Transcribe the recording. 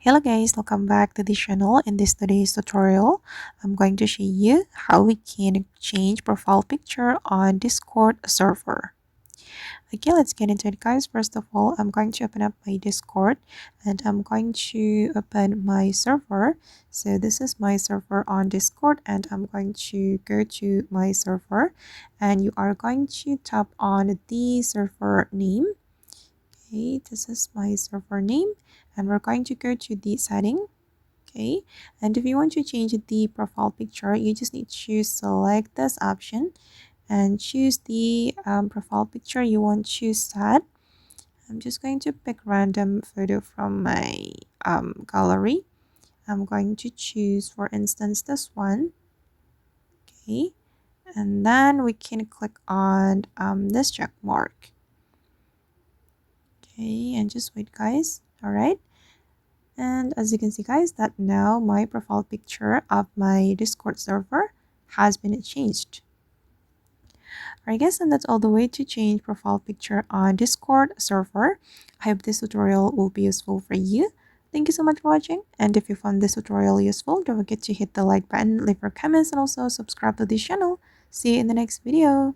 Hello guys, welcome back to the channel. In this today's tutorial, I'm going to show you how we can change profile picture on Discord server. Okay, let's get into it guys. First of all, I'm going to open up my Discord and I'm going to open my server. So this is my server on Discord and I'm going to go to my server and you are going to tap on the server name. Okay, this is my server name and we're going to go to the setting. Okay, and if you want to change the profile picture, you just need to select this option and choose the profile picture you want to set. I'm just going to pick random photo from my gallery. I'm going to choose, for instance, this one. Okay, and then we can click on this check mark. Okay, and just wait guys. All right, and as you can see guys, that now my profile picture of my Discord server has been changed. Alright guys, and that's all the way to change profile picture on Discord server. I hope this tutorial will be useful for you. Thank you so much for watching, and if you found this tutorial useful, don't forget to hit the like button, leave your comments, and also subscribe to this channel. See you in the next video.